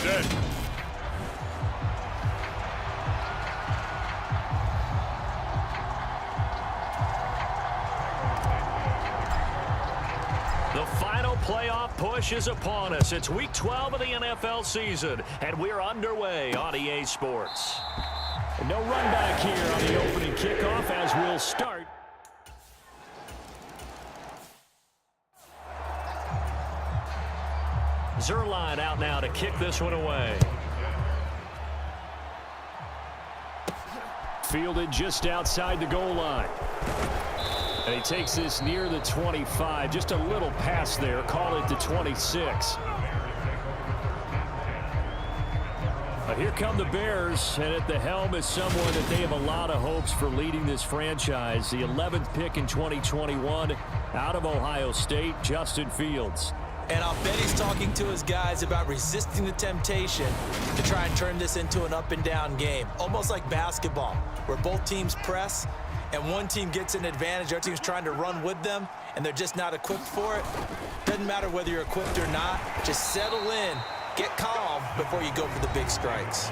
today. The final playoff push is upon us. It's Week 12 of the NFL season, and we're underway on EA Sports. And no run back here on the opening kickoff as we'll start. Zuerlein out now to kick this one away. Fielded just outside the goal line. And he takes this near the 25. Just a little pass there. Call it the 26. But here come the Bears, and at the helm is someone that they have a lot of hopes for leading this franchise. The 11th pick in 2021 out of Ohio State, Justin Fields. And I'll bet he's talking to his guys about resisting the temptation to try and turn this into an up-and-down game. Almost like basketball, where both teams press, and one team gets an advantage, the other team's trying to run with them, and they're just not equipped for it. Doesn't matter whether you're equipped or not. Just settle in, get calm before you go for the big strikes.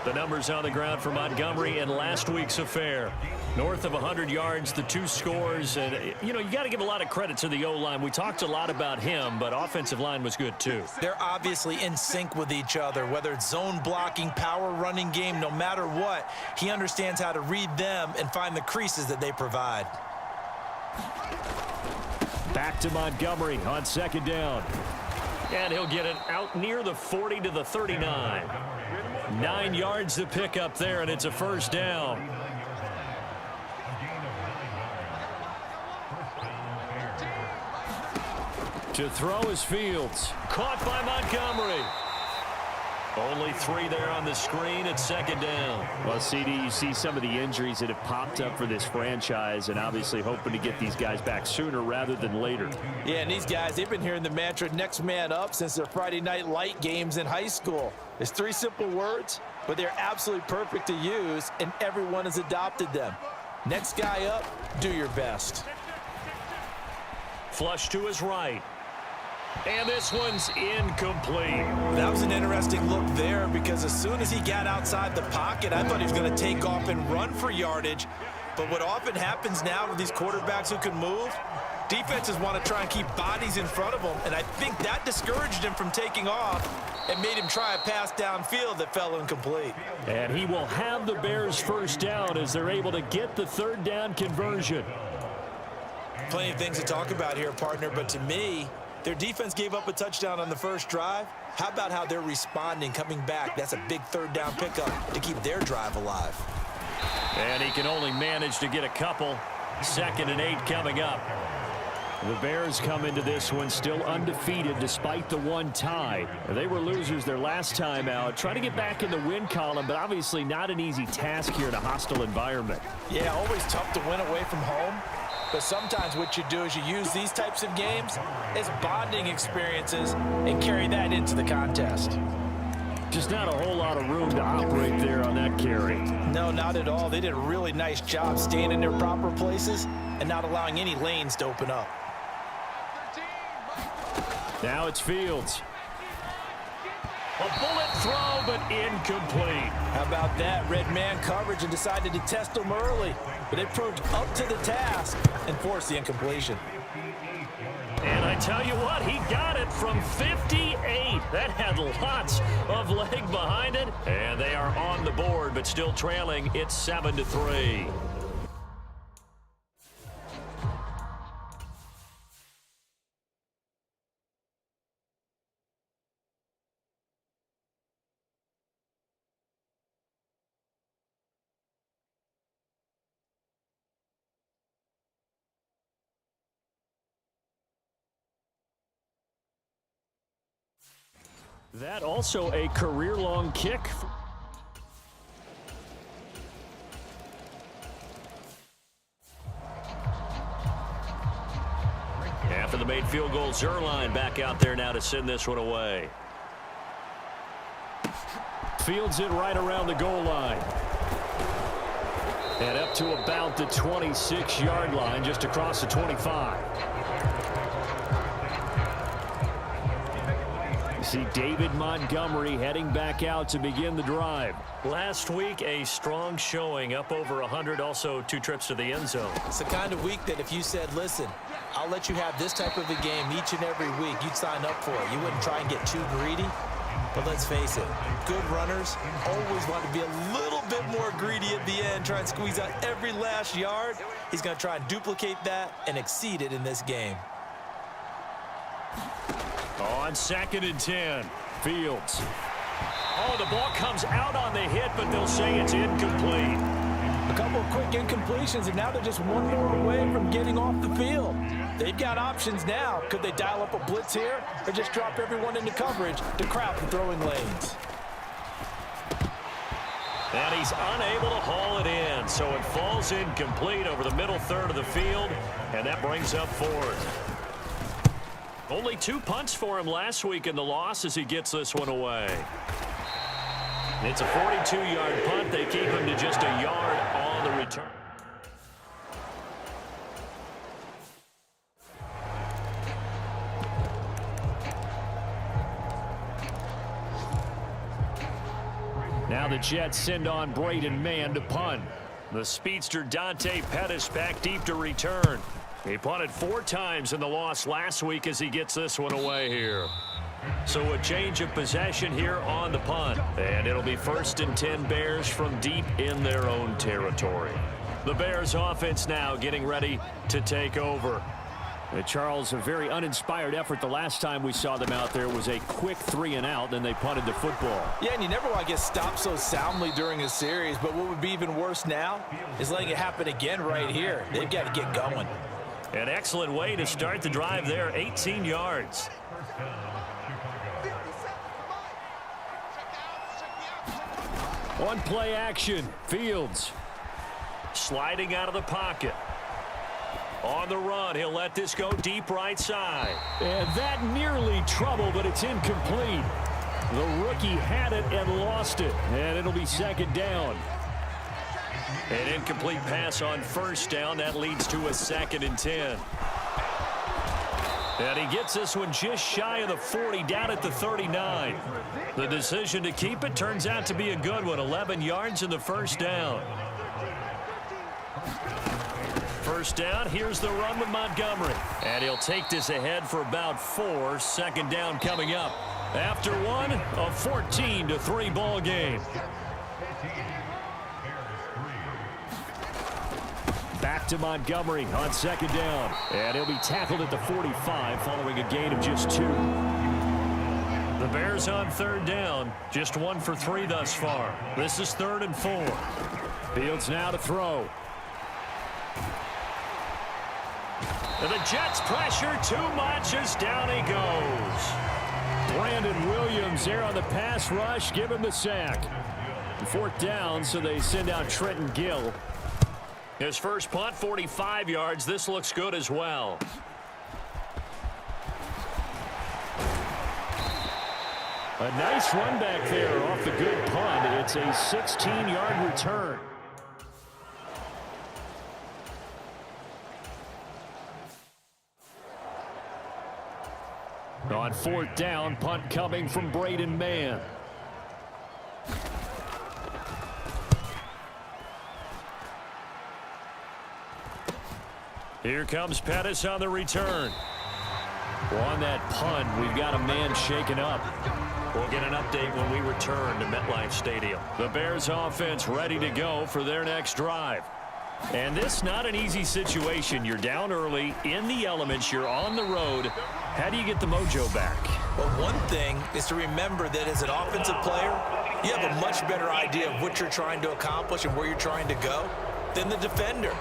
The numbers on the ground for Montgomery in last week's affair. North of 100 yards, the 2 scores. And, you know, you got to give a lot of credit to the O-line. We talked a lot about him, but offensive line was good too. They're obviously in sync with each other, whether it's zone blocking, power running game, no matter what. He understands how to read them and find the creases that they provide. Back to Montgomery on second down. And he'll get it out near the 40 to the 39. 9 yards to pick up there, and it's a first down. To throw is Fields. Caught by Montgomery. Only 3 there on the screen at second down. Well, CD, you see some of the injuries that have popped up for this franchise, and obviously hoping to get these guys back sooner rather than later. Yeah, and these guys, they've been hearing the mantra next man up since their Friday night light games in high school. It's 3 simple words, but they're absolutely perfect to use, and everyone has adopted them. Next guy up, do your best. Flush to his right. And this one's incomplete. That was an interesting look there because as soon as he got outside the pocket, I thought he was going to take off and run for yardage. But what often happens now with these quarterbacks who can move, defenses want to try and keep bodies in front of them, and I think that discouraged him from taking off and made him try a pass downfield that fell incomplete. And he will have the Bears first down as they're able to get the third down conversion. Plenty of things to talk about here, partner, but to me, their defense gave up a touchdown on the first drive. How about how they're responding, coming back? That's a big third down pickup to keep their drive alive. And he can only manage to get a couple. 2nd and 8 coming up. The Bears come into this one still undefeated despite the 1 tie. They were losers their last time out. Trying to get back in the win column, but obviously not an easy task here in a hostile environment. Yeah, always tough to win away from home. But sometimes what you do is you use these types of games as bonding experiences and carry that into the contest. Just not a whole lot of room to operate there on that carry. No, not at all. They did a really nice job staying in their proper places and not allowing any lanes to open up. Now it's Fields. A bullet throw, but incomplete. How about that? Red man coverage and decided to test them early. But it proved up to the task and forced the incompletion. And I tell you what, he got it from 58. That had lots of leg behind it. And they are on the board, but still trailing. It's 7-3. That also a career-long kick. After the made field goal, Zuerlein back out there now to send this one away. Fields it right around the goal line. And up to about the 26-yard line, just across the 25. see David Montgomery heading back out to begin the drive. Last week, a strong showing, up over 100, also 2 trips to the end zone. It's the kind of week that if you said, listen, I'll let you have this type of a game each and every week, you'd sign up for it. You wouldn't try and get too greedy. But let's face it, good runners always want to be a little bit more greedy at the end, try and squeeze out every last yard. He's going to try and duplicate that and exceed it in this game. On 2nd and 10, Fields. Oh, the ball comes out on the hit, but they'll say it's incomplete. A couple of quick incompletions, and now they're just one more away from getting off the field. They've got options now. Could they dial up a blitz here or just drop everyone into coverage to crowd the throwing lanes? And he's unable to haul it in, so it falls incomplete over the middle third of the field, and that brings up 4th. Only 2 punts for him last week in the loss as he gets this one away. It's a 42-yard punt. They keep him to just a yard on the return. Now the Jets send on Braden Mann to punt. The speedster Dante Pettis back deep to return. He punted 4 times in the loss last week as he gets this one away here. So a change of possession here on the punt. And it'll be 1st and 10 Bears from deep in their own territory. The Bears offense now getting ready to take over. Charles, a very uninspired effort the last time we saw them out there. It was a quick 3 and out, then they punted the football. Yeah, and you never want to get stopped so soundly during a series, but what would be even worse now is letting it happen again right here. They've got to get going. An excellent way to start the drive there, 18 yards. On play action, Fields. Sliding out of the pocket. On the run, he'll let this go deep right side. And that nearly trouble, but it's incomplete. The rookie had it and lost it, and it'll be 2nd down. An incomplete pass on 1st down. That leads to a 2nd and 10. And he gets this one just shy of the 40, down at the 39. The decision to keep it turns out to be a good one. 11 yards in the 1st down. 1st down, here's the run with Montgomery. And he'll take this ahead for about 4. 2nd down coming up. After one, a 14-3 ball game. Back to Montgomery on 2nd down. And he'll be tackled at the 45 following a gain of just 2. The Bears on 3rd down. Just 1 for 3 thus far. This is 3rd and 4. Fields now to throw. And the Jets pressure too much as down he goes. Brandon Williams there on the pass rush. Give him the sack. 4th down, so they send out Trenton Gill. His first punt, 45 yards. This looks good as well. A nice run back there off the good punt. It's a 16-yard return. On 4th down, punt coming from Braden Mann. Here comes Pettis on the return. On that punt, we've got a man shaken up. We'll get an update when we return to MetLife Stadium. The Bears offense ready to go for their next drive. And this not an easy situation. You're down early, in the elements, you're on the road. How do you get the mojo back? Well, one thing is to remember that as an offensive player, you have a much better idea of what you're trying to accomplish and where you're trying to go than the defender.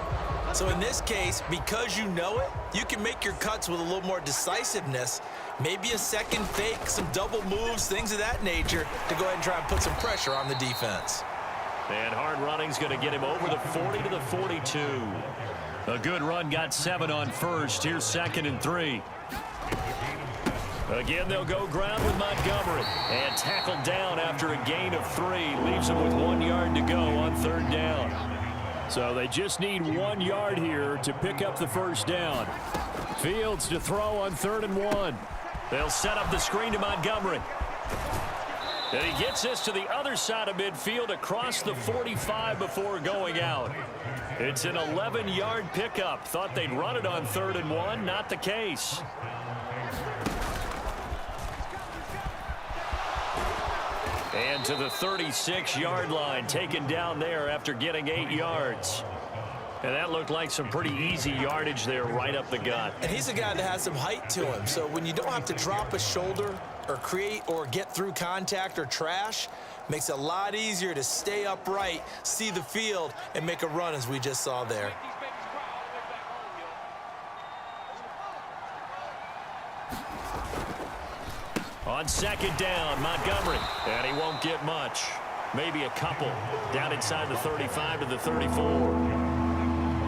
So in this case, because you know it, you can make your cuts with a little more decisiveness, maybe a second fake, some double moves, things of that nature, to go ahead and try and put some pressure on the defense. And hard running's going to get him over the 40 to the 42. A good run, got 7 on first. Here's 2nd and 3. Again, they'll go ground with Montgomery. And tackled down after a gain of 3. Leaves him with 1 yard to go on 3rd down. So they just need 1 yard here to pick up the first down. Fields to throw on 3rd and 1. They'll set up the screen to Montgomery. And he gets this to the other side of midfield across the 45 before going out. It's an 11-yard pickup. Thought they'd run it on 3rd and 1. Not the case. And to the 36-yard line, taken down there after getting 8 yards. And that looked like some pretty easy yardage there right up the gut. And he's a guy that has some height to him. So when you don't have to drop a shoulder or create or get through contact or trash, makes it a lot easier to stay upright, see the field, and make a run as we just saw there. On 2nd down, Montgomery. And he won't get much. Maybe a couple. Down inside the 35 to the 34.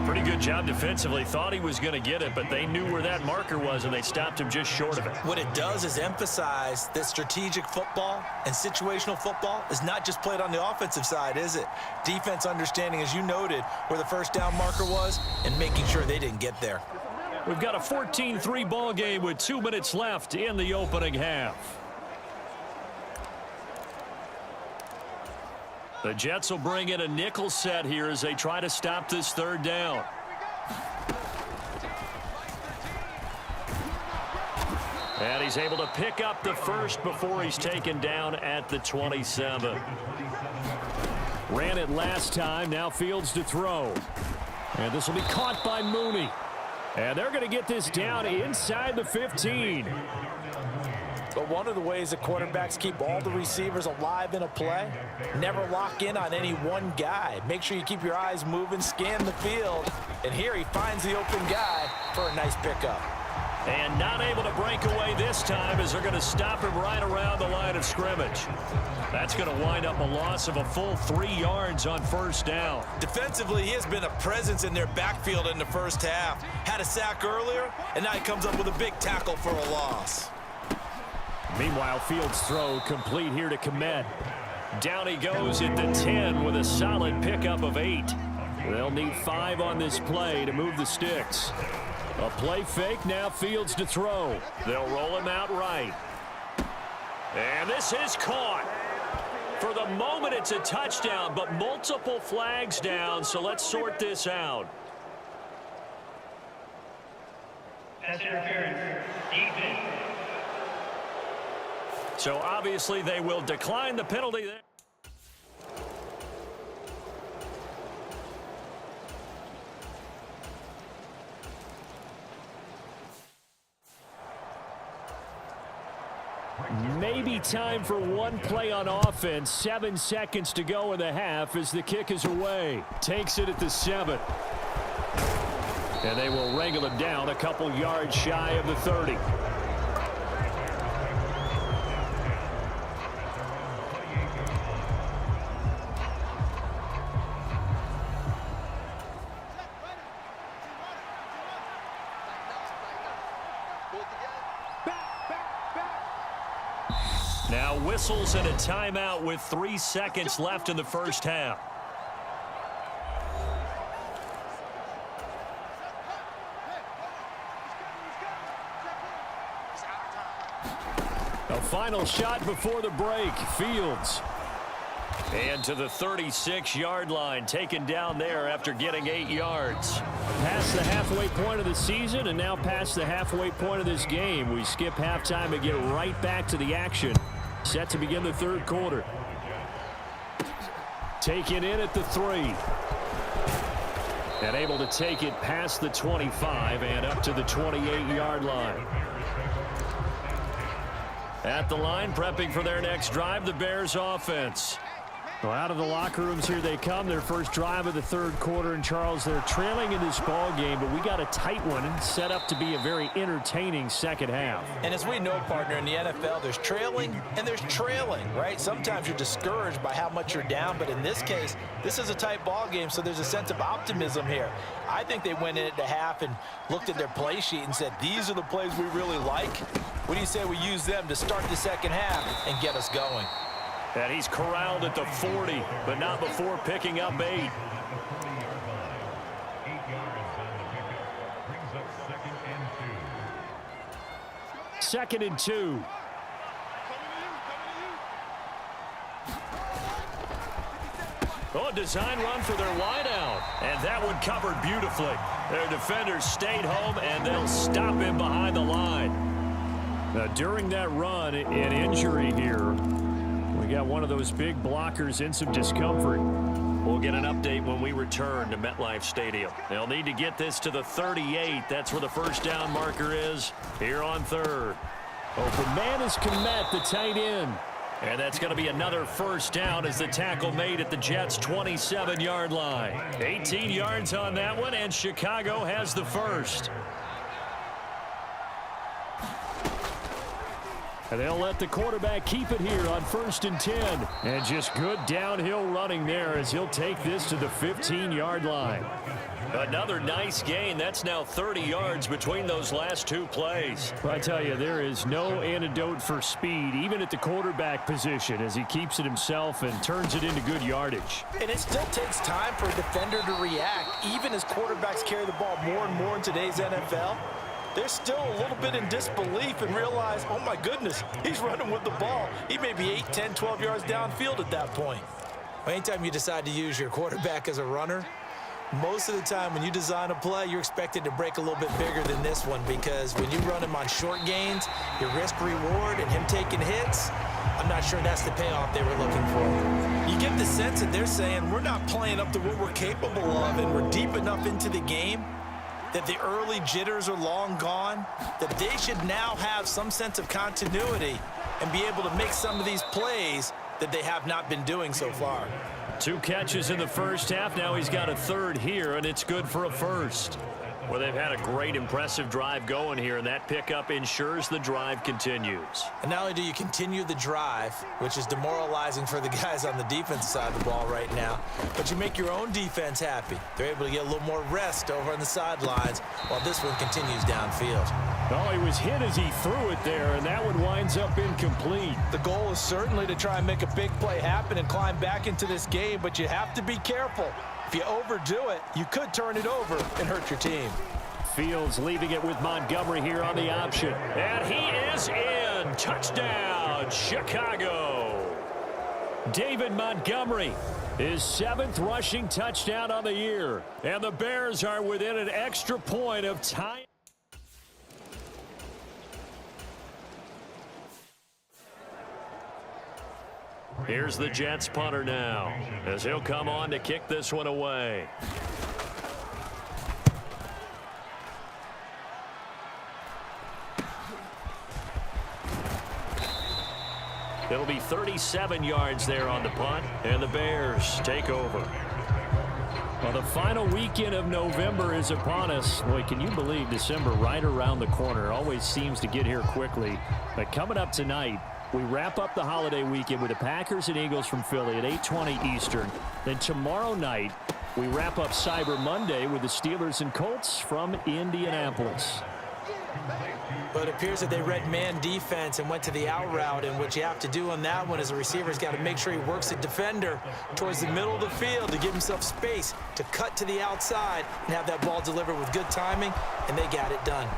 Pretty good job defensively. Thought he was going to get it, but they knew where that marker was, and they stopped him just short of it. What it does is emphasize that strategic football and situational football is not just played on the offensive side, is it? Defense understanding, as you noted, where the first down marker was and making sure they didn't get there. We've got a 14-3 ball game with 2 minutes left in the opening half. The Jets will bring in a nickel set here as they try to stop this 3rd down. And he's able to pick up the first before he's taken down at the 27. Ran it last time. Now Fields to throw. And this will be caught by Mooney. And they're going to get this down inside the 15. But one of the ways that quarterbacks keep all the receivers alive in a play, never lock in on any one guy. Make sure you keep your eyes moving, scan the field. And here he finds the open guy for a nice pickup. And not able to break away this time as they're going to stop him right around the line of scrimmage. That's going to wind up a loss of a full 3 yards on 1st down. Defensively, he has been a presence in their backfield in the first half. Had a sack earlier, and now he comes up with a big tackle for a loss. Meanwhile, Fields' throw complete here to Komet. Down he goes at the 10 with a solid pickup of 8. They'll need 5 on this play to move the sticks. A play fake, now Fields to throw. They'll roll him out right. And this is caught. For the moment, it's a touchdown, but multiple flags down, so let's sort this out. Pass interference. Defense. So obviously they will decline the penalty there. Maybe time for one play on offense. 7 seconds to go in the half as the kick is away. Takes it at the 7. And they will wrangle him down a couple yards shy of the 30. Now whistles and a timeout with 3 seconds left in the first half. A final shot before the break. Fields. And to the 36-yard line, taken down there after getting 8 yards. Past the halfway point of the season and now past the halfway point of this game. We skip halftime and get right back to the action. Set to begin the 3rd quarter. Taken in at the 3. And able to take it past the 25 and up to the 28-yard line. At the line, prepping for their next drive, the Bears offense. Well, out of the locker rooms here they come. Their first drive of the 3rd quarter. And, Charles, they're trailing in this ball game, but we got a tight one set up to be a very entertaining second half. And as we know, partner, in the NFL, there's trailing and there's trailing, right? Sometimes you're discouraged by how much you're down, but in this case, this is a tight ball game, so there's a sense of optimism here. I think they went in at the half and looked at their play sheet and said, these are the plays we really like. What do you say we use them to start the second half and get us going? And he's corralled at the 40, but not before picking up 8. 2nd and 2. Oh, a design run for their wideout. And that one covered beautifully. Their defenders stayed home, and they'll stop him behind the line. Now, during that run, an injury here. We got one of those big blockers in some discomfort. We'll get an update when we return to MetLife Stadium. They'll need to get this to the 38. That's where the first down marker is here on 3rd. Open man is Kmet, the tight end. And that's going to be another first down as the tackle made at the Jets' 27-yard line. 18 yards on that one, and Chicago has the first. And they'll let the quarterback keep it here on 1st and 10. And just good downhill running there as he'll take this to the 15-yard line. Another nice gain. That's now 30 yards between those last 2 plays. I tell you, there is no antidote for speed, even at the quarterback position, as he keeps it himself and turns it into good yardage. And it still takes time for a defender to react, even as quarterbacks carry the ball more and more in today's NFL. They're still a little bit in disbelief and realize, oh my goodness, he's running with the ball. He may be 8, 10, 12 yards downfield at that point. Anytime you decide to use your quarterback as a runner, most of the time when you design a play, you're expected to break a little bit bigger than this one, because when you run him on short gains, your risk-reward and him taking hits, I'm not sure that's the payoff they were looking for. You get the sense that they're saying, we're not playing up to what we're capable of, and we're deep enough into the game that the early jitters are long gone, that they should now have some sense of continuity and be able to make some of these plays that they have not been doing so far. 2 catches in the first half. Now he's got a 3rd here, and it's good for a first. Well, they've had a great, impressive drive going here, and that pickup ensures the drive continues. And not only do you continue the drive, which is demoralizing for the guys on the defense side of the ball right now, but you make your own defense happy. They're able to get a little more rest over on the sidelines while this one continues downfield. Oh, he was hit as he threw it there, and that one winds up incomplete. The goal is certainly to try and make a big play happen and climb back into this game, but you have to be careful. If you overdo it, you could turn it over and hurt your team. Fields leaving it with Montgomery here on the option. And he is in. Touchdown, Chicago. David Montgomery, his 7th rushing touchdown on the year. And the Bears are within an extra point of time. Here's the Jets punter now, as he'll come on to kick this one away. It'll be 37 yards there on the punt, and the Bears take over. Well, the final weekend of November is upon us. Boy, can you believe December right around the corner? Always seems to get here quickly. But coming up tonight, we wrap up the holiday weekend with the Packers and Eagles from Philly at 8:20 Eastern. Then tomorrow night, we wrap up Cyber Monday with the Steelers and Colts from Indianapolis. But it appears that they read man defense and went to the out route, and what you have to do on that one is the receiver's got to make sure he works the defender towards the middle of the field to give himself space to cut to the outside and have that ball delivered with good timing, and they got it done.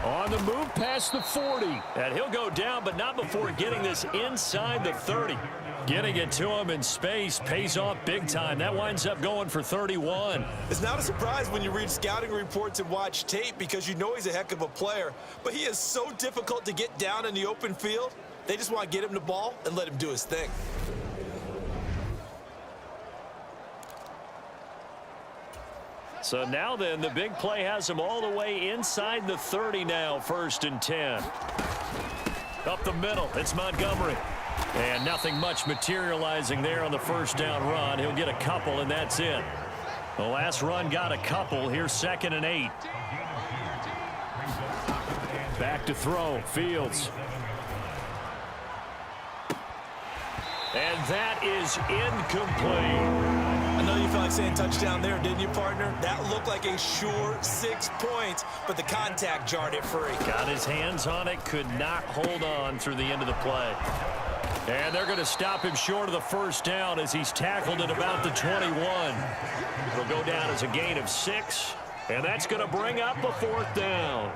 On the move past the 40. And he'll go down, but not before getting this inside the 30. Getting it to him in space pays off big time. That winds up going for 31. It's not a surprise when you read scouting reports and watch tape, because you know he's a heck of a player, but he is so difficult to get down in the open field. They just want to get him the ball and let him do his thing. So now then, the big play has him all the way inside the 30 now, 1st and 10. Up the middle, it's Montgomery. And nothing much materializing there on the first down run. He'll get a couple, and that's it. The last run got a couple. Here's 2nd and 8. Back to throw, Fields. And that is incomplete. I know you felt like saying touchdown there, didn't you, partner? That looked like a sure 6 points, but the contact jarred it free. Got his hands on it, could not hold on through the end of the play. And they're going to stop him short of the first down as he's tackled at about the 21. It'll go down as a gain of 6, and that's going to bring up a 4th down.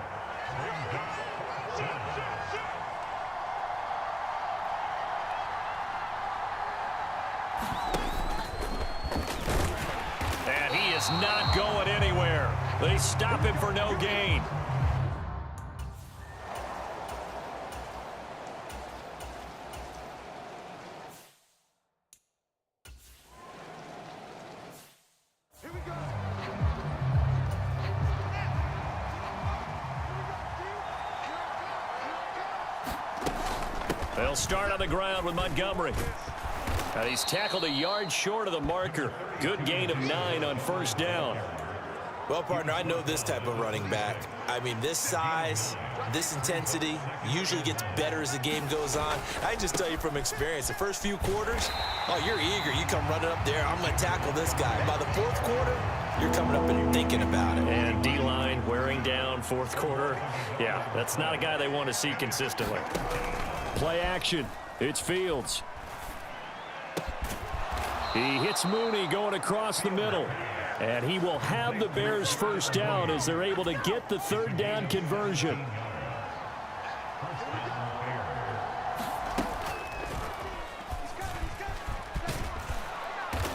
is not going anywhere. They stop him for no gain. They'll start on the ground with Montgomery. And he's tackled a yard short of the marker. Good gain of 9 on first down. Well, partner, I know this type of running back. I mean, this size, this intensity usually gets better as the game goes on. I just tell you from experience, the first few quarters, oh, you're eager. You come running up there, I'm going to tackle this guy. By the fourth quarter, you're coming up and thinking about it. And D-line wearing down fourth quarter. Yeah, that's not a guy they want to see consistently. Play action. It's Fields. He hits Mooney going across the middle. And he will have the Bears first down as they're able to get the third down conversion.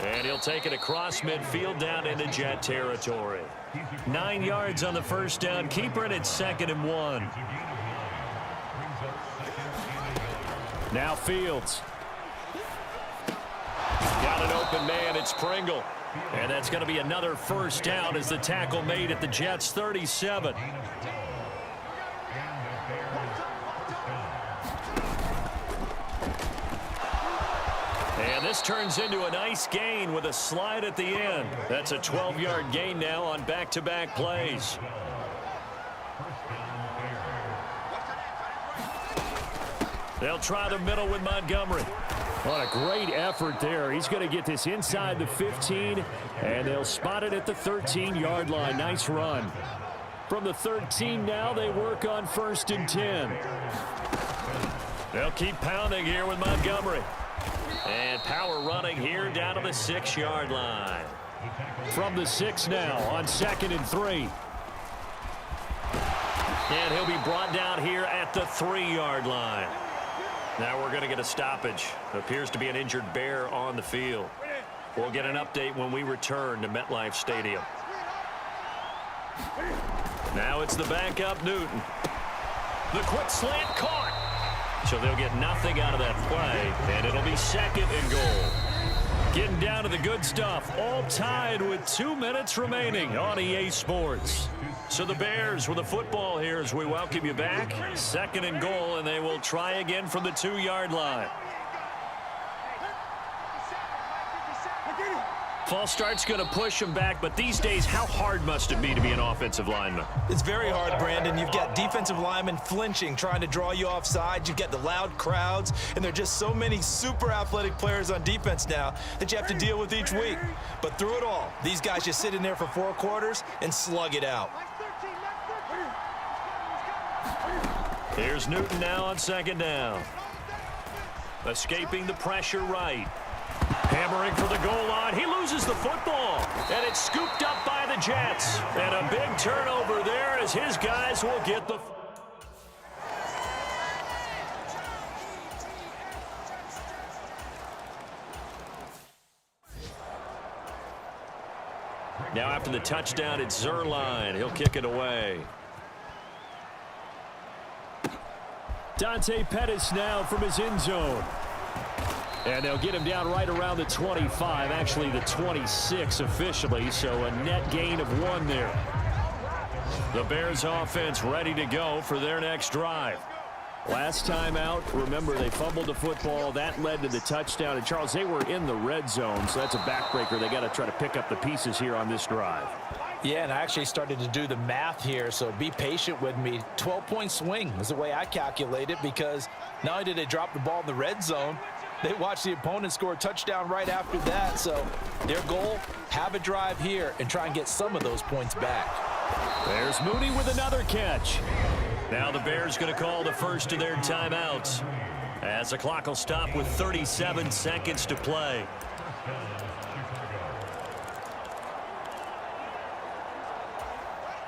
And he'll take it across midfield down into Jet territory. 9 yards on the first down. Keeper it at 2nd and 1. Now Fields. Got an open man. It's Pringle. And that's going to be another first down as the tackle made at the Jets' 37. And this turns into a nice gain with a slide at the end. That's a 12-yard gain now on back-to-back plays. They'll try the middle with Montgomery. What a great effort there. He's going to get this inside the 15, and they'll spot it at the 13-yard line. Nice run. From the 13 now, they work on 1st and 10. They'll keep pounding here with Montgomery. And power running here down to the 6-yard line. From the 6 now on 2nd and 3. And he'll be brought down here at the 3-yard line. Now we're going to get a stoppage. Appears to be an injured Bear on the field. We'll get an update when we return to MetLife Stadium. Now it's the backup Newton. The quick slant caught. So they'll get nothing out of that play, and it'll be 2nd and goal. Getting down to the good stuff. All tied with 2 minutes remaining on EA Sports. So the Bears with the football here as we welcome you back. 2nd and goal, and they will try again from the 2-yard line. False start's going to push him back, but these days, how hard must it be to be an offensive lineman? It's very hard, Brandon. You've got defensive linemen flinching, trying to draw you offside. You've got the loud crowds, and there are just so many super athletic players on defense now that you have to deal with each week. But through it all, these guys just sit in there for 4 quarters and slug it out. Here's Newton now on 2nd down. Escaping the pressure right. Hammering for the goal line. He loses the football. And it's scooped up by the Jets. And a big turnover there as his guys will get the... Now after the touchdown, it's Zerline. He'll kick it away. Dante Pettis now from his end zone. And they'll get him down right around the 25, actually the 26 officially, so a net gain of 1 there. The Bears offense ready to go for their next drive. Last time out, remember they fumbled the football. That led to the touchdown. And Charles, they were in the red zone, so that's a backbreaker. They got to try to pick up the pieces here on this drive. Yeah, and I actually started to do the math here, so be patient with me. 12-point swing is the way I calculate it, because not only did they drop the ball in the red zone, they watched the opponent score a touchdown right after that. So their goal, have a drive here and try and get some of those points back. There's Mooney with another catch. Now the Bears going to call the first of their timeouts as the clock will stop with 37 seconds to play.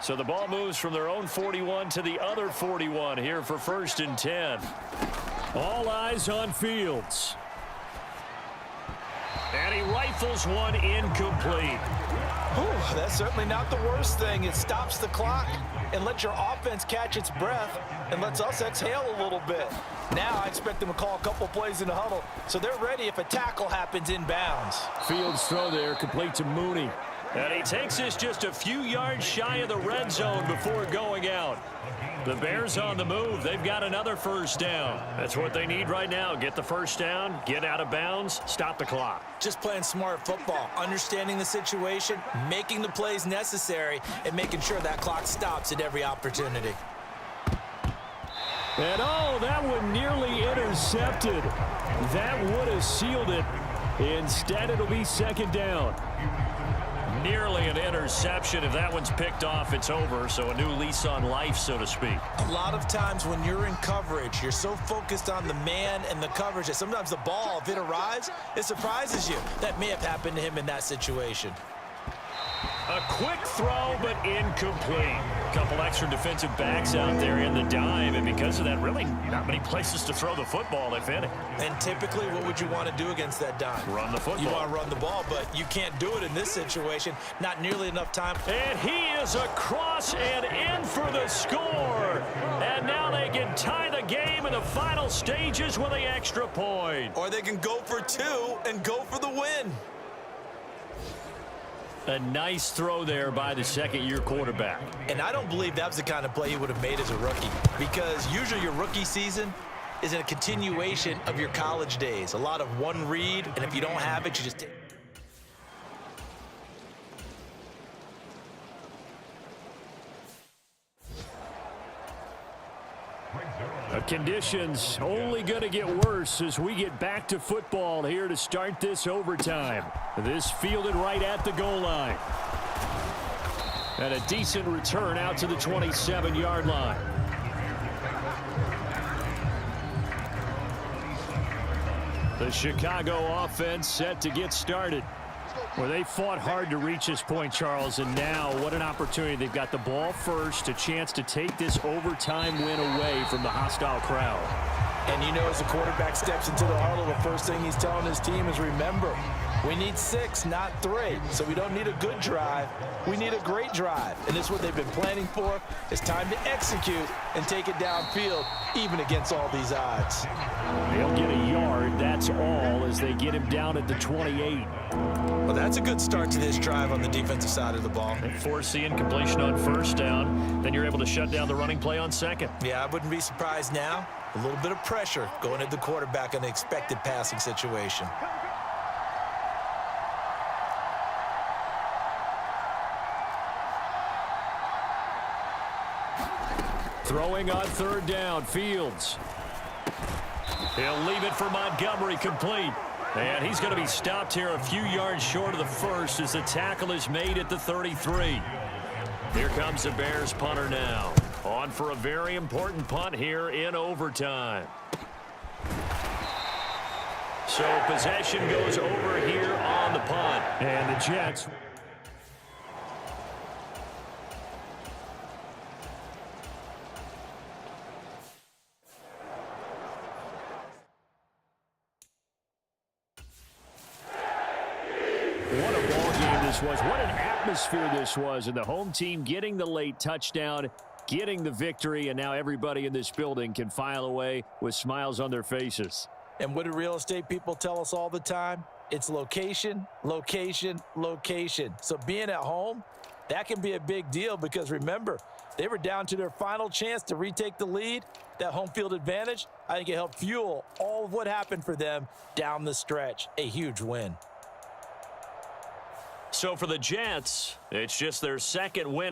So the ball moves from their own 41 to the other 41 here for 1st and 10. All eyes on Fields. And he rifles one incomplete. Whew, that's certainly not the worst thing. It stops the clock and lets your offense catch its breath and lets us exhale a little bit. Now I expect them to call a couple plays in the huddle, so they're ready if a tackle happens inbounds. Fields throw there, complete to Mooney. And he takes this just a few yards shy of the red zone before going out. The Bears on the move. They've got another first down. That's what they need right now. Get the first down, get out of bounds, stop the clock. Just playing smart football, understanding the situation, making the plays necessary, and making sure that clock stops at every opportunity. And oh, that one nearly intercepted. That would have sealed it. Instead, it'll be second down. Nearly an interception. If that one's picked off, it's over. So a new lease on life, so to speak. A lot of times when you're in coverage, you're so focused on the man and the coverage that sometimes the ball, if it arrives, it surprises you. That may have happened to him in that situation. A quick throw, but incomplete. A couple extra defensive backs out there in the dime, and because of that, really not many places to throw the football, if any. And typically, what would you want to do against that dime? Run the football. You want to run the ball, but you can't do it in this situation. Not nearly enough time. And he is across and in for the score. And now they can tie the game in the final stages with the extra point. Or they can go for two and go for the win. A nice throw there by the second-year quarterback. And I don't believe that was the kind of play he would have made as a rookie, because usually your rookie season is a continuation of your college days. A lot of one read, and if you don't have it, you just take. Conditions only going to get worse as we get back to football here to start this overtime. This fielded right at the goal line. And a decent return out to the 27-yard line. The Chicago offense set to get started. Well, they fought hard to reach this point, Charles, and now what an opportunity. They've got the ball first, a chance to take this overtime win away from the hostile crowd. And you know, as the quarterback steps into the huddle, the first thing he's telling his team is, remember, we need 6, not 3. So we don't need a good drive. We need a great drive. And this is what they've been planning for. It's time to execute and take it downfield, even against all these odds. They'll get a yard, that's all, as they get him down at the 28. Well, that's a good start to this drive on the defensive side of the ball. They force the incompletion on first down. Then you're able to shut down the running play on second. Yeah, I wouldn't be surprised now. A little bit of pressure going at the quarterback in an expected passing situation. Throwing on third down, Fields. He'll leave it for Montgomery, complete. And he's going to be stopped here a few yards short of the first as the tackle is made at the 33. Here comes the Bears punter now. On for a very important punt here in overtime. So possession goes over here on the punt. And the Jets. What a ball game this was. What an atmosphere this was. And the home team getting the late touchdown, getting the victory, and now everybody in this building can file away with smiles on their faces. And what do real estate people tell us all the time? It's location, location, location. So being at home, that can be a big deal because, remember, they were down to their final chance to retake the lead. That home field advantage, I think it helped fuel all of what happened for them down the stretch. A huge win. So for the Jets, it's just their second win.